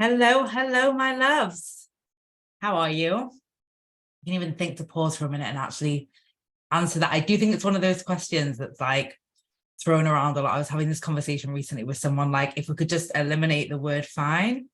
Hello, hello, my loves. How are you? You can even think to pause for a minute and actually answer that. I do think it's one of those questions that's like thrown around a lot. I was having this conversation recently with someone like, if we could just eliminate the word fine.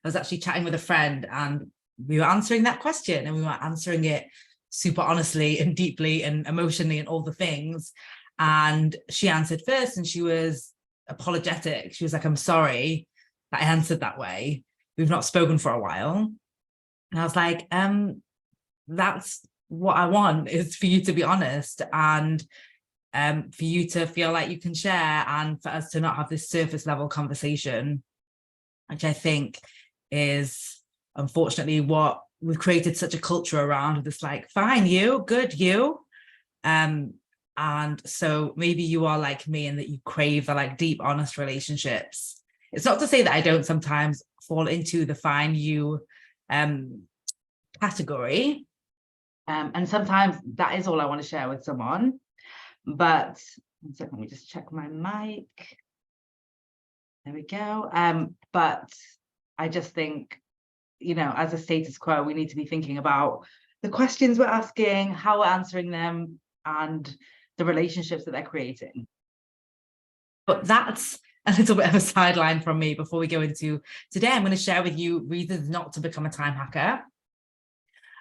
I was actually chatting with a friend and we were answering that question and we were answering it super honestly and deeply and emotionally and all the things. And she answered first and she was apologetic. She was like, I'm sorry that I answered that way. We've not spoken for a while. And I was like, that's what I want, is for you to be honest and for you to feel like you can share and for us to not have this surface level conversation, which I think is unfortunately what we've created such a culture around, this like, fine, you, good, you. And so maybe you are like me and that you crave the like deep, honest relationships. It's not to say that I don't sometimes fall into the fine you category. And sometimes that is all I want to share with someone. But one second, let me just check my mic. There we go. But I just think, as a status quo, we need to be thinking about the questions we're asking, how we're answering them, and the relationships that they're creating. But that's a little bit of a sideline from me before we go into today. I'm going to share with you reasons not to become a time hacker.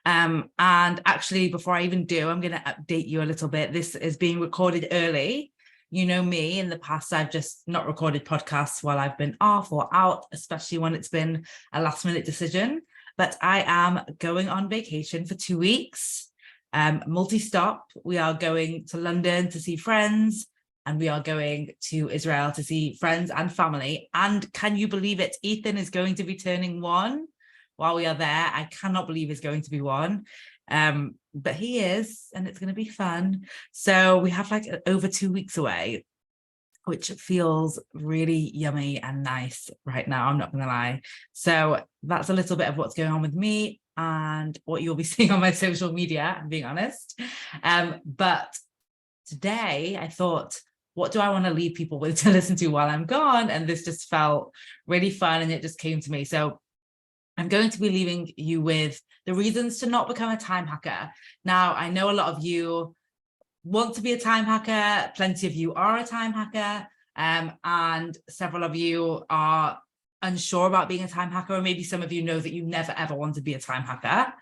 And actually, before I even do, I'm going to update you a little bit. This is being recorded early. You know me, in the past, I've just not recorded podcasts while I've been off or out, especially when it's been a last minute decision. But I am going on vacation for 2 weeks, multi-stop. We are going to London to see friends, and we are going to Israel to see friends and family. And can you believe it? Ethan is going to be turning 1 while we are there. I cannot believe he's going to be 1. But he is, and it's going to be fun. So we have like over 2 weeks away, which feels really yummy and nice right now, I'm not going to lie. So that's a little bit of what's going on with me and what you'll be seeing on my social media, I'm being honest. But today I thought, what do I want to leave people with to listen to while I'm gone? And this just felt really fun and it just came to me. So I'm going to be leaving you with the reasons to not become a time hacker. Now, I know a lot of you want to be a time hacker. Plenty of you are a time hacker. And several of you are unsure about being a time hacker, or maybe some of you know that you never, ever want to be a time hacker.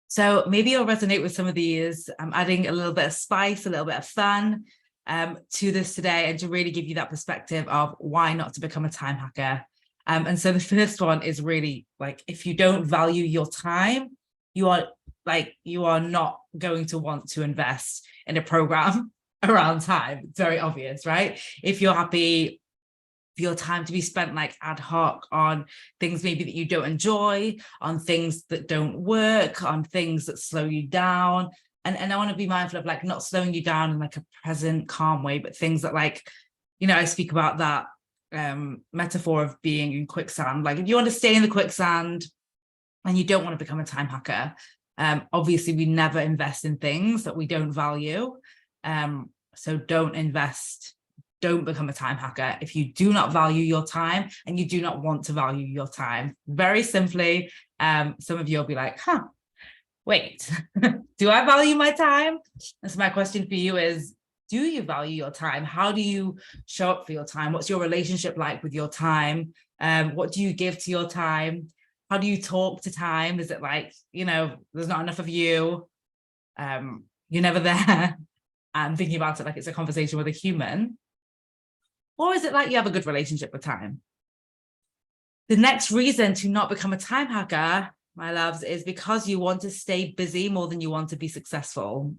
So maybe you'll resonate with some of these. I'm adding a little bit of spice, a little bit of fun to this today, and to really give you that perspective of why not to become a time hacker. And so the first one is really like, if you don't value your time, you are not going to want to invest in a program around time. It's very obvious, right? If you're happy for your time to be spent like ad hoc on things maybe that you don't enjoy, on things that don't work, on things that slow you down. And I want to be mindful of like not slowing you down in like a present, calm way, but things that like, I speak about that metaphor of being in quicksand. Like if you want to stay in the quicksand and you don't want to become a time hacker, obviously we never invest in things that we don't value. So don't invest, don't become a time hacker if you do not value your time and you do not want to value your time. Very simply, some of you will be like, wait, do I value my time? And so my question for you is, do you value your time? How do you show up for your time? What's your relationship like with your time? What do you give to your time? How do you talk to time? Is it like, there's not enough of you? You're never there. And thinking about it like it's a conversation with a human. Or is it like you have a good relationship with time? The next reason to not become a time hacker, my loves, is because you want to stay busy more than you want to be successful.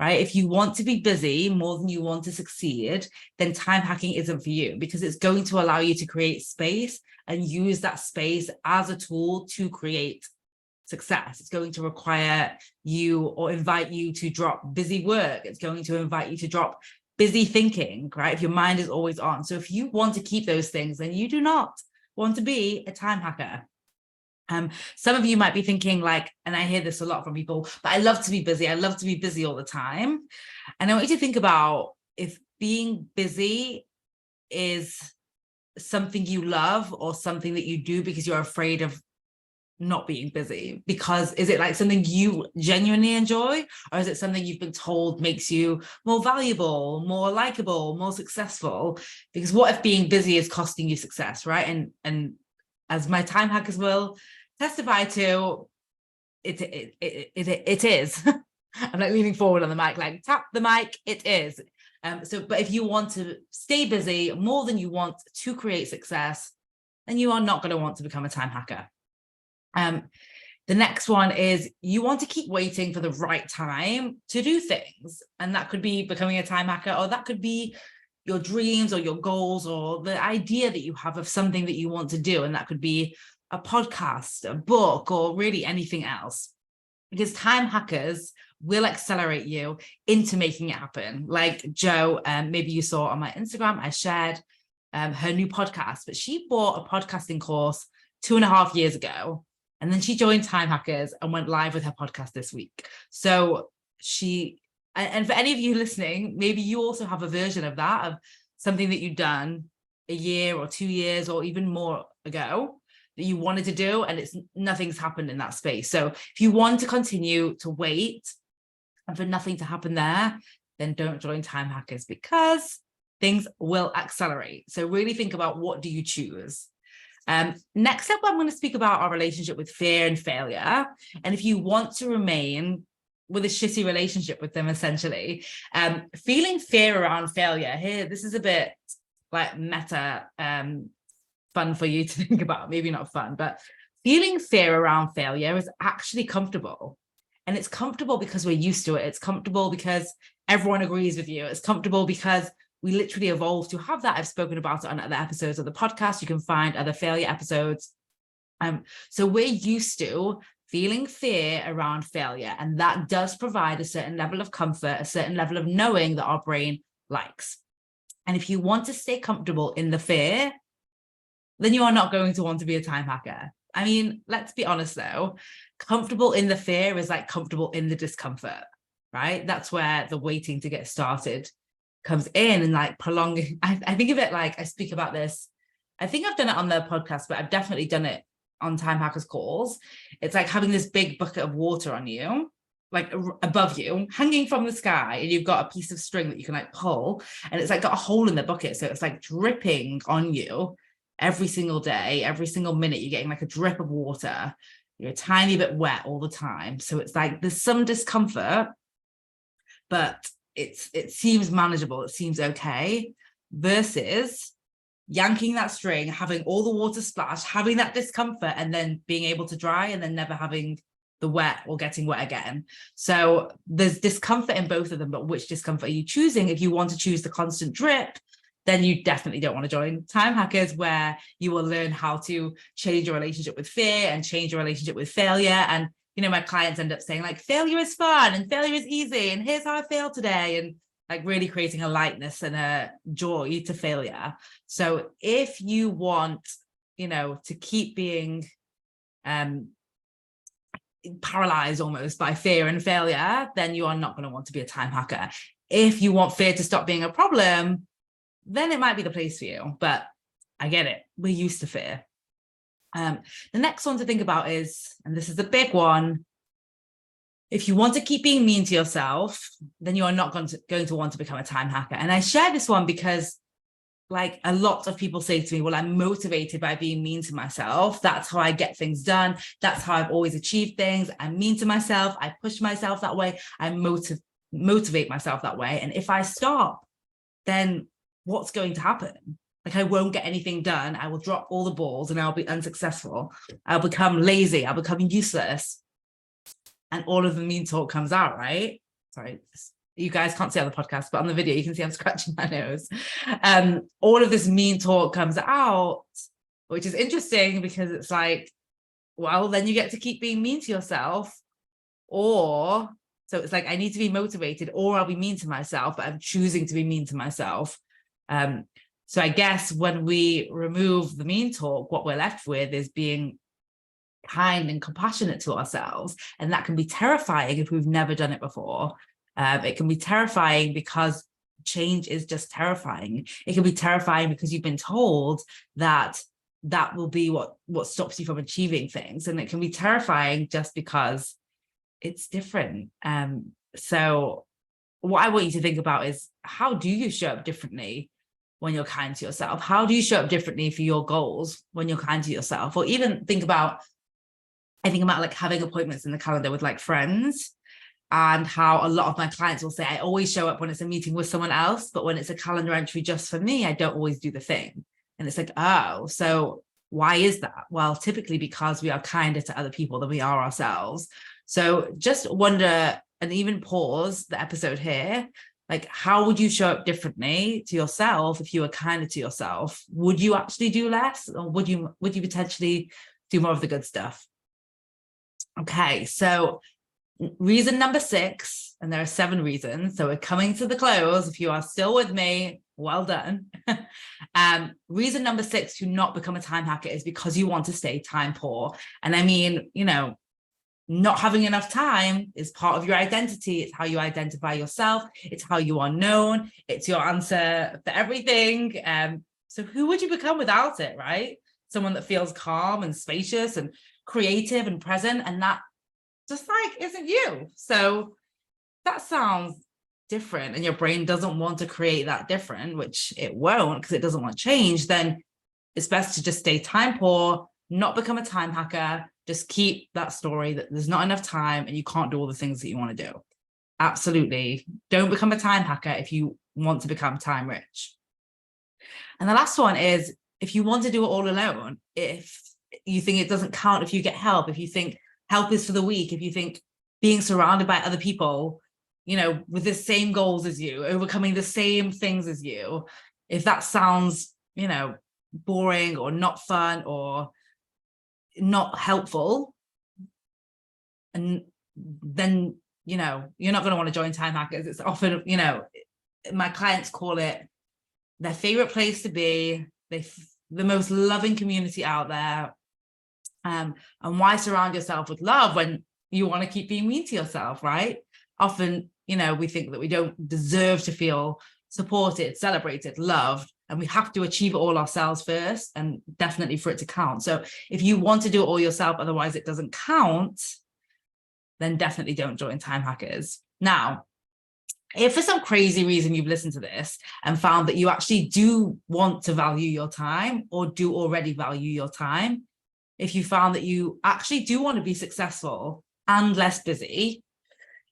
Right? If you want to be busy more than you want to succeed, then time hacking isn't for you, because it's going to allow you to create space and use that space as a tool to create success. It's going to require you or invite you to drop busy work. It's going to invite you to drop busy thinking, right? If your mind is always on. So if you want to keep those things, then you do not want to be a time hacker. Some of you might be thinking like, and I hear this a lot from people, but I love to be busy. I love to be busy all the time. And I want you to think about if being busy is something you love or something that you do because you're afraid of not being busy? Because is it like something you genuinely enjoy, or is it something you've been told makes you more valuable, more likable, more successful? Because what if being busy is costing you success, right? And as my time hackers will testify to, it is. I'm like leaning forward on the mic, like tap the mic, it is. But if you want to stay busy more than you want to create success, then you are not going to want to become a time hacker. The next one is you want to keep waiting for the right time to do things. And that could be becoming a time hacker, or that could be your dreams or your goals or the idea that you have of something that you want to do. And that could be a podcast, a book, or really anything else. Because time hackers will accelerate you into making it happen. Like Jo, maybe you saw on my Instagram, I shared her new podcast, but she bought a podcasting course 2.5 years ago. And then she joined Time Hackers and went live with her podcast this week. So and for any of you listening, maybe you also have a version of that, of something that you've done a year or 2 years or even more ago that you wanted to do, and nothing's happened in that space. So if you want to continue to wait and for nothing to happen there, then don't join Time Hackers, because things will accelerate. So really think about, what do you choose? Next up, I'm going to speak about our relationship with fear and failure. And if you want to remain with a shitty relationship with them, essentially, feeling fear around failure here, this is a bit like meta, fun for you to think about, maybe not fun, but feeling fear around failure is actually comfortable. And it's comfortable because we're used to it. It's comfortable because everyone agrees with you. It's comfortable because we literally evolved to have that. I've spoken about it on other episodes of the podcast. You can find other failure episodes. So we're used to feeling fear around failure. And that does provide a certain level of comfort, a certain level of knowing that our brain likes. And if you want to stay comfortable in the fear, then you are not going to want to be a time hacker. I mean, let's be honest though, comfortable in the fear is like comfortable in the discomfort, right? That's where the waiting to get started comes in, and like prolonging. I think of it like, I speak about this, I think I've done it on the podcast, but I've definitely done it on Time Hackers calls. It's like having this big bucket of water on you, like above you, hanging from the sky, and you've got a piece of string that you can like pull, and it's like got a hole in the bucket, so it's like dripping on you every single day, every single minute. You're getting like a drip of water, you're a tiny bit wet all the time. So it's like there's some discomfort, but it seems manageable, it seems okay, versus yanking that string, having all the water splash, having that discomfort, and then being able to dry, and then never having the wet or getting wet again. So there's discomfort in both of them, but which discomfort are you choosing? If you want to choose the constant drip, then you definitely don't want to join Time Hackers, where you will learn how to change your relationship with fear and change your relationship with failure. And you know, my clients end up saying like, failure is fun and failure is easy, and here's how I failed today, and like really creating a lightness and a joy to failure. So if you want, you know, to keep being paralyzed almost by fear and failure, then you are not going to want to be a time hacker. If you want fear to stop being a problem, then it might be the place for you. But I get it, we're used to fear. The next one to think about is, and this is the big one, if you want to keep being mean to yourself, then you are not going to want to become a time hacker. And I share this one because like a lot of people say to me, well, I'm motivated by being mean to myself. That's how I get things done. That's how I've always achieved things. I'm mean to myself. I push myself that way. I motivate myself that way. And if I stop, then what's going to happen? Like I won't get anything done. I will drop all the balls and I'll be unsuccessful. I'll become lazy. I'll become useless. And all of the mean talk comes out, right? Sorry, you guys can't see on the podcast, but on the video, you can see I'm scratching my nose. All of this mean talk comes out, which is interesting because it's like, well, then you get to keep being mean to yourself. Or, so it's like, I need to be motivated, or I'll be mean to myself, but I'm choosing to be mean to myself. So I guess when we remove the mean talk, what we're left with is being kind and compassionate to ourselves. And that can be terrifying if we've never done it before. It can be terrifying because change is just terrifying. It can be terrifying because you've been told that that will be what stops you from achieving things. And it can be terrifying just because it's different. So what I want you to think about is, how do you show up differently when you're kind to yourself? How do you show up differently for your goals when you're kind to yourself? Or even I think about like having appointments in the calendar with like friends, and how a lot of my clients will say, I always show up when it's a meeting with someone else, but when it's a calendar entry just for me, I don't always do the thing. And it's like, oh, so why is that? Well, typically because we are kinder to other people than we are ourselves. So just wonder, and even pause the episode here, like, how would you show up differently to yourself if you were kinder to yourself? Would you actually do less, or would you potentially do more of the good stuff? Okay, so reason number 6, and there are 7 reasons, so we're coming to the close. If you are still with me, well done. Reason number 6 to not become a time hacker is because you want to stay time poor. And I mean, not having enough time is part of your identity. It's how you identify yourself. It's how you are known. It's your answer for everything. So who would you become without it, right? Someone that feels calm and spacious and creative and present, and that just like isn't you. So that sounds different, and your brain doesn't want to create that different, which it won't because it doesn't want change. Then it's best to just stay time poor, not become a time hacker. Just keep that story that there's not enough time and you can't do all the things that you want to do. Absolutely. Don't become a time hacker if you want to become time rich. And the last one is, if you want to do it all alone, if you think it doesn't count if you get help, if you think help is for the weak, if you think being surrounded by other people, with the same goals as you, overcoming the same things as you, if that sounds, boring or not fun or not helpful, and then, you're not going to want to join time hackers. It's often, my clients call it their favorite place to be, the most loving community out there. And why surround yourself with love when you want to keep being mean to yourself, right? Often, we think that we don't deserve to feel supported, celebrated, loved, and we have to achieve it all ourselves first, and definitely for it to count. So if you want to do it all yourself, otherwise it doesn't count, then definitely don't join time hackers. Now, if for some crazy reason you've listened to this and found that you actually do want to value your time, or do already value your time, if you found that you actually do want to be successful and less busy,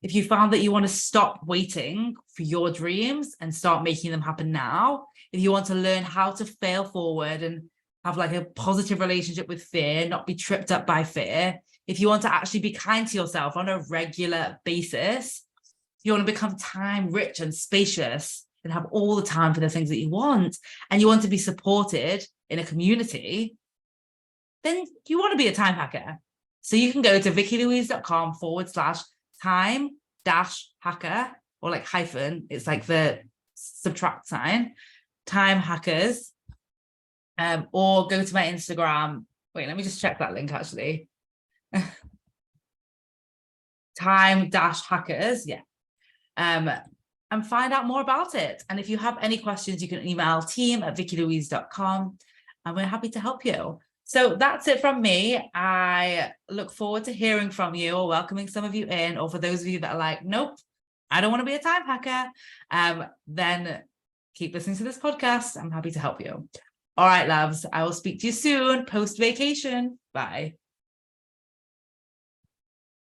if you found that you want to stop waiting for your dreams and start making them happen now, if you want to learn how to fail forward and have like a positive relationship with fear, not be tripped up by fear, if you want to actually be kind to yourself on a regular basis, if you want to become time rich and spacious and have all the time for the things that you want, and you want to be supported in a community, then you want to be a time hacker. So you can go to vickylouise.com/time-hacker, or like hyphen, it's like the subtract sign, time hackers, or go to my Instagram. Wait, let me just check that link actually. Time-hackers, yeah. And find out more about it. And if you have any questions, you can email team@vickylouise.com, and we're happy to help you. So that's it from me. I look forward to hearing from you, or welcoming some of you in, or for those of you that are like, nope, I don't want to be a time hacker, then keep listening to this podcast. I'm happy to help you. All right, loves, I will speak to you soon, post-vacation. Bye.